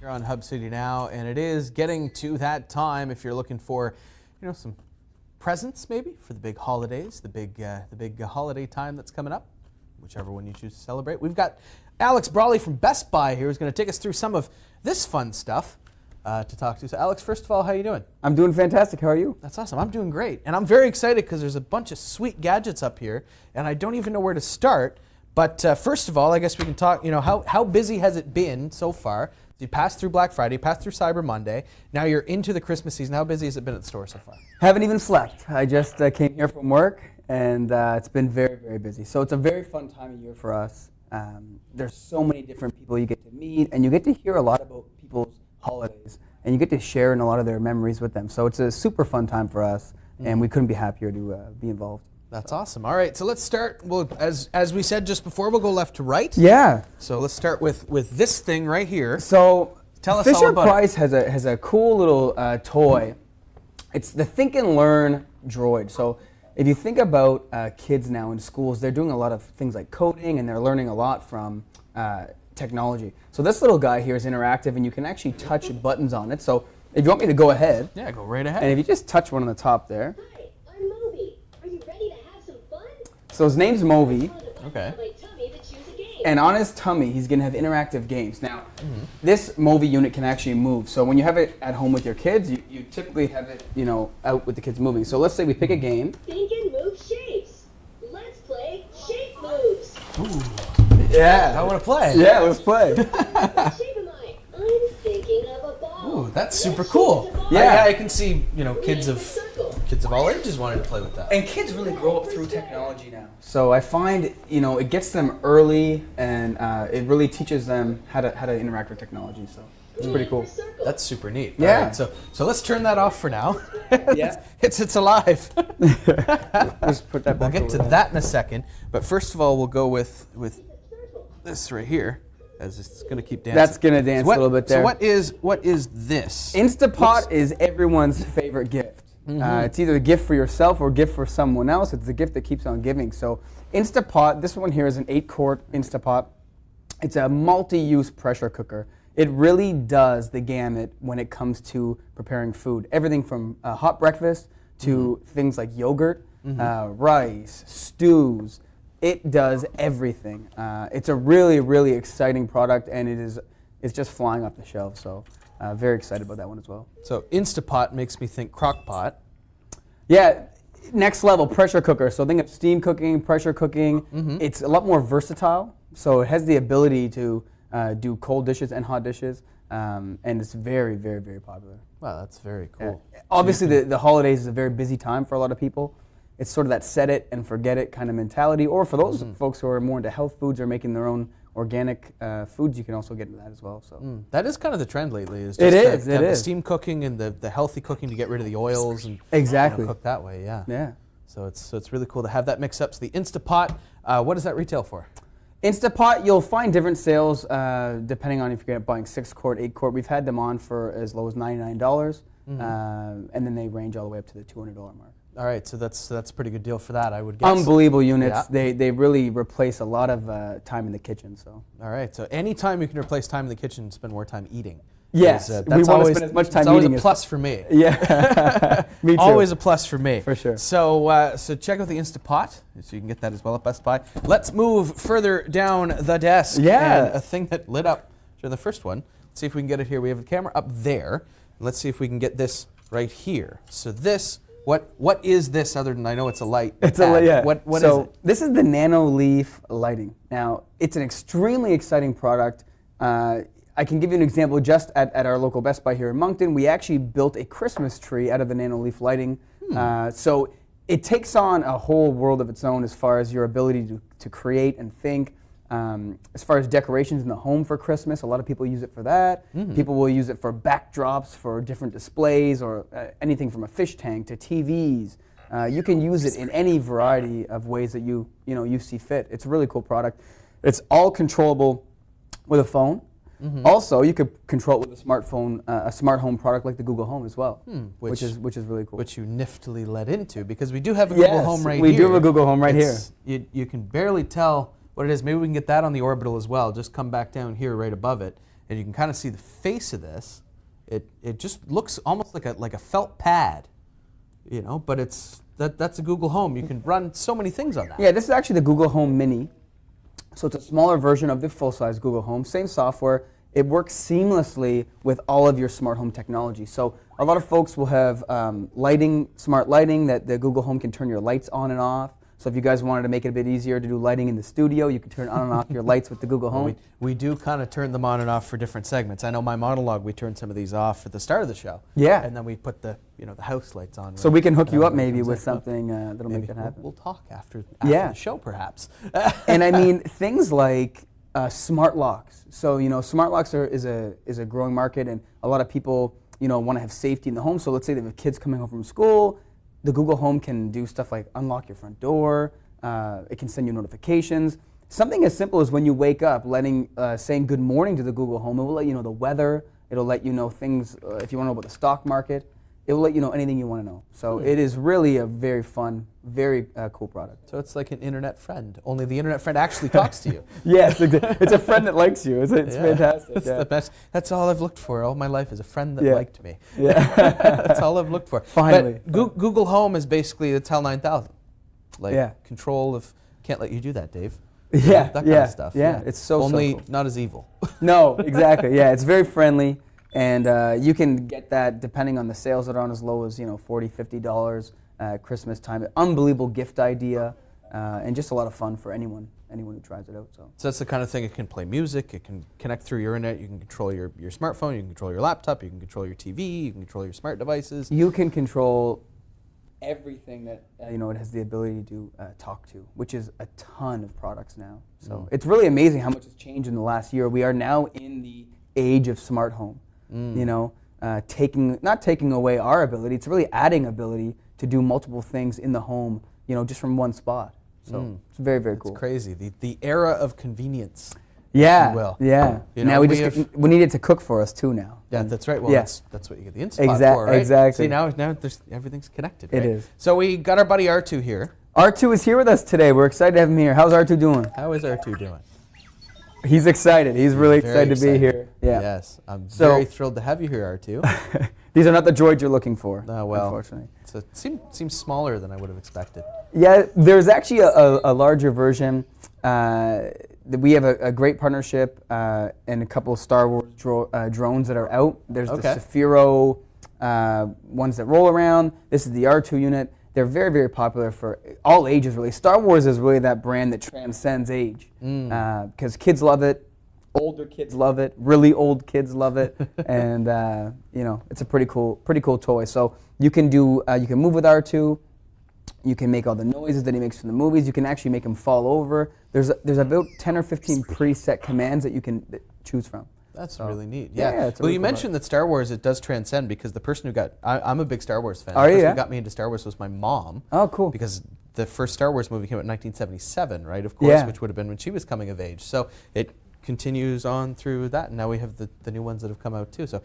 You're on Hub City now, and it is getting to that time if you're looking for, some presents maybe for the big holidays, the big holiday time that's coming up, whichever one you choose to celebrate. We've got Alex Brawley from Best Buy here who's going to take us through some of this fun stuff to talk to. So Alex, first of all, how are you doing? I'm doing fantastic. How are you? That's awesome. I'm doing great. And I'm very excited because there's a bunch of sweet gadgets up here, and I don't even know where to start. But first of all, I guess we can talk, how busy has it been so far? You passed through Black Friday, passed through Cyber Monday. Now you're into the Christmas season. How busy has it been at the store so far? Haven't even slept. I just came here from work, and it's been very, very busy. So it's a very fun time of year for us. There's so many different people you get to meet, and you get to hear a lot about people's holidays, and you get to share in a lot of their memories with them. So it's a super fun time for us, and we couldn't be happier to be involved. That's awesome. All right, so let's start. Well, as we said just before, we'll go left to right. Yeah. So let's start with this thing right here. So tell us all about Fisher-Price has a cool little toy. It's the Think and Learn Droid. So if you think about kids now in schools, they're doing a lot of things like coding, and they're learning a lot from technology. So this little guy here is interactive, and you can actually touch buttons on it. So if you want me to go ahead. Yeah, go right ahead. And if you just touch one on the top there. Hi, I'm Moby. Are you ready to have some fun? So his name's Moby. Okay. And on his tummy, he's going to have interactive games. Now, this Moby unit can actually move. So when you have it at home with your kids, you typically have it, out with the kids moving. So let's say we pick a game. Think and move shapes. Let's play shape moves. Ooh. Yeah. I want to play. Yeah, let's play. What shape am I? I'm thinking of a ball. Ooh, that's super What shape cool. is a ball? Yeah. I can see, kids Make a of circle. all ages wanting to play with that. And kids really grow up through technology now. So I find, it gets them early, and it really teaches them how to interact with technology. So it's pretty cool. Circle. That's super neat. Yeah. All right, so let's turn that off for now. Yeah. It's alive. Just put that We'll back get to over. that in a second. But first of all, we'll go with this right here, as it's going to keep dancing. That's going to dance a little bit there. So what is this? Insta Pot is everyone's favorite gift. It's either a gift for yourself or a gift for someone else. It's a gift that keeps on giving. So Insta Pot, this one here is an 8-quart Insta Pot. It's a multi-use pressure cooker. It really does the gamut when it comes to preparing food. Everything from hot breakfast to things like yogurt, rice, stews. It does everything. It's a really, really exciting product, and it's just flying off the shelves. So very excited about that one as well. So Insta Pot makes me think crock pot. Yeah, next level pressure cooker. So think of steam cooking, pressure cooking. It's a lot more versatile. So it has the ability to do cold dishes and hot dishes, and it's very, very, very popular. Wow, that's very cool. Obviously, the holidays is a very busy time for a lot of people. It's sort of that set it and forget it kind of mentality. Or for those folks who are more into health foods or making their own organic foods, you can also get into that as well. So That is kind of the trend lately. Is It just is, the it is. steam cooking and the healthy cooking to get rid of the oils and Exactly. cook that way. Yeah. Yeah. So it's really cool to have that mix up. So the Insta Pot, what does that retail for? Insta Pot, you'll find different sales depending on if you're buying 6-quart, 8-quart. We've had them on for as low as $99, and then they range all the way up to the $200 mark. All right, so that's a pretty good deal for that, I would guess. Unbelievable units. Yeah. They really replace a lot of time in the kitchen. So. All right, so anytime you can replace time in the kitchen, spend more time eating. Yes, That's we want to always, spend as much time it's always eating a as plus for me. Yeah, me too. Always a plus for me. For sure. So check out the Insta Pot, so you can get that as well at Best Buy. Let's move further down the desk. Yeah. And a thing that lit up during the first one. Let's see if we can get it here. We have the camera up there. Let's see if we can get this right here. So this, what is this other than I know it's a light? It's a light, yeah. What is so it? This is the Nanoleaf lighting. Now, it's an extremely exciting product. I can give you an example just at our local Best Buy here in Moncton. We actually built a Christmas tree out of the Nanoleaf lighting. So it takes on a whole world of its own as far as your ability to create and think. As far as decorations in the home for Christmas, a lot of people use it for that. People will use it for backdrops, for different displays, or anything from a fish tank to TVs. You can use it in any variety of ways that you see fit. It's a really cool product. It's all controllable with a phone. Also, you could control it with a smartphone, a smart home product like the Google Home as well, which is really cool. Which you niftily led into, because we do have a Google Home right here. we do have a Google Home right here. You can barely tell what it is. Maybe we can get that on the orbital as well. Just come back down here right above it, and you can kind of see the face of this. It just looks almost like a felt pad, but that's a Google Home. You can run so many things on that. Yeah, this is actually the Google Home Mini. So it's a smaller version of the full-size Google Home. Same software. It works seamlessly with all of your smart home technology. So a lot of folks will have smart lighting that the Google Home can turn your lights on and off. So if you guys wanted to make it a bit easier to do lighting in the studio, you can turn on and off your lights with the Google Home. We do kind of turn them on and off for different segments. I know my monologue, we turned some of these off at the start of the show. Yeah. And then we put the house lights on. So we can hook you up maybe with something that'll make that happen. We'll talk after the show, perhaps. And I mean, things like smart locks. So smart locks is a growing market, and a lot of people want to have safety in the home. So let's say they have kids coming home from school. The Google Home can do stuff like unlock your front door. It can send you notifications. Something as simple as when you wake up, saying good morning to the Google Home. It will let you know the weather. It'll let you know things if you want to know about the stock market. It will let you know anything you want to know. So it is really a very fun, very cool product. So it's like an internet friend, only the internet friend actually talks to you. Yes, it's a friend that likes you. It's fantastic. It's the best. That's all I've looked for all my life, is a friend that liked me. Yeah. That's all I've looked for. Finally. But Google Home is basically the TEL 9000. Control of, can't let you do that, Dave. That kind of stuff. Yeah, it's only so cool. not as evil. No, exactly. Yeah, it's very friendly. And you can get that depending on the sales that are on, as low as $40, $50 Christmas time. Unbelievable gift idea, and just a lot of fun for anyone who tries it out. So that's the kind of thing. It can play music. It can connect through your internet. You can control your smartphone. You can control your laptop. You can control your TV. You can control your smart devices. You can control everything that it has the ability to talk to, which is a ton of products now. So it's really amazing how much has changed in the last year. We are now in the age of smart home. Not taking away our ability, it's really adding ability to do multiple things in the home, just from one spot. So it's very, very cool. It's crazy. The era of convenience. Yeah, if you will. Yeah. Now we need it to cook for us too now. Yeah, that's right. Well, that's what you get the Insta Pot for, right? Exactly. See, now everything's connected. Right? It is. So we got our buddy R2 here. R2 is here with us today. We're excited to have him here. How's R2 doing? How is R2 doing? He's excited. He's really excited to be here. Yeah. Yes, I'm very thrilled to have you here, R2. These are not the droids you're looking for, well, unfortunately. So it seems smaller than I would have expected. Yeah, there's actually a larger version. We have a great partnership and a couple of Star Wars drones that are out. There's the Saphiro ones that roll around. This is the R2 unit. They're very, very popular for all ages, really. Star Wars is really that brand that transcends age, because kids love it, older kids love it, really old kids love it, and it's a pretty cool toy. So you can move with R2. You can make all the noises that he makes from the movies. You can actually make him fall over. There's about 10 or 15 preset commands that you can choose from. That's really neat. Yeah. Well, you mentioned that Star Wars, it does transcend, because the person who I'm a big Star Wars fan. Are you? The person who got me into Star Wars was my mom. Oh, cool. Because the first Star Wars movie came out in 1977, right? Of course, which would have been when she was coming of age. So it continues on through that, and now we have the new ones that have come out too. So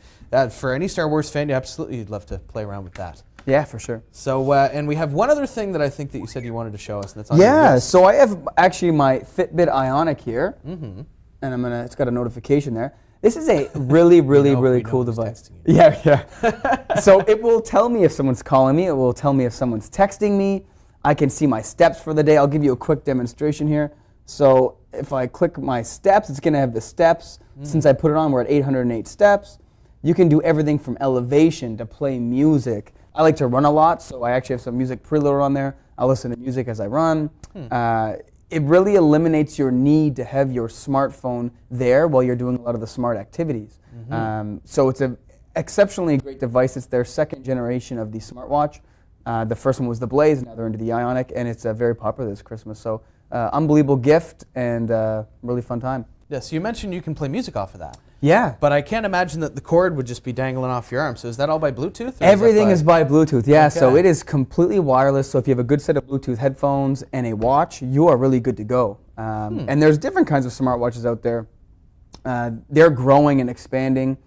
for any Star Wars fan, you'd love to play around with that. Yeah, for sure. So, and we have one other thing that I think that you said you wanted to show us, and that's on your list. So I have actually my Fitbit Ionic here, and it's got a notification there. This is a really cool device. Yeah. So it will tell me if someone's calling me. It will tell me if someone's texting me. I can see my steps for the day. I'll give you a quick demonstration here. So if I click my steps, it's going to have the steps. Since I put it on, we're at 808 steps. You can do everything from elevation to play music. I like to run a lot, so I actually have some music preloaded on there. I'll listen to music as I run. It really eliminates your need to have your smartphone there while you're doing a lot of the smart activities. So it's an exceptionally great device. It's their second generation of the smartwatch. The first one was the Blaze, now they're into the Ionic, and it's very popular this Christmas. So unbelievable gift and really fun time. Yeah, so you mentioned you can play music off of that. Yeah. But I can't imagine that the cord would just be dangling off your arm. So is that all by Bluetooth? Everything is by Bluetooth, yeah. Okay. So it is completely wireless. So if you have a good set of Bluetooth headphones and a watch, you are really good to go. And there's different kinds of smartwatches out there. They're growing and expanding.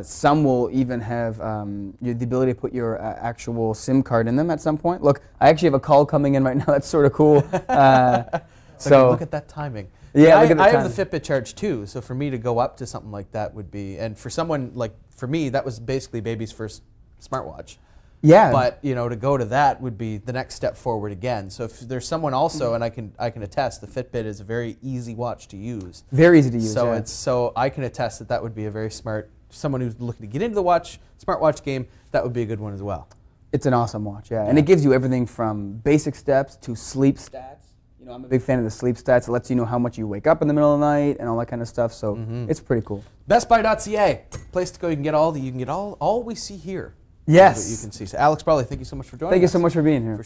Some will even have the ability to put your actual SIM card in them at some point. Look, I actually have a call coming in right now. That's sort of cool. So look at that timing. Yeah, look at the I time. have the Fitbit charge too, so for me to go up to something like that would be, and for someone like for me, that was basically baby's first smartwatch. Yeah. But to go to that would be the next step forward again. So if there's someone also, and I can attest, the Fitbit is a very easy watch to use. Very easy to use. So yeah. I can attest that would be a very smart, someone who's looking to get into the smartwatch game, that would be a good one as well. It's an awesome watch, yeah. And it gives you everything from basic steps to sleep stats. I'm a big fan of the sleep stats. It lets you know how much you wake up in the middle of the night and all that kind of stuff. So it's pretty cool. BestBuy.ca, place to go. You can get all we see here. Yes. What you can see. So Alex Brawley, thank you so much for joining us. Thank you so much for being here.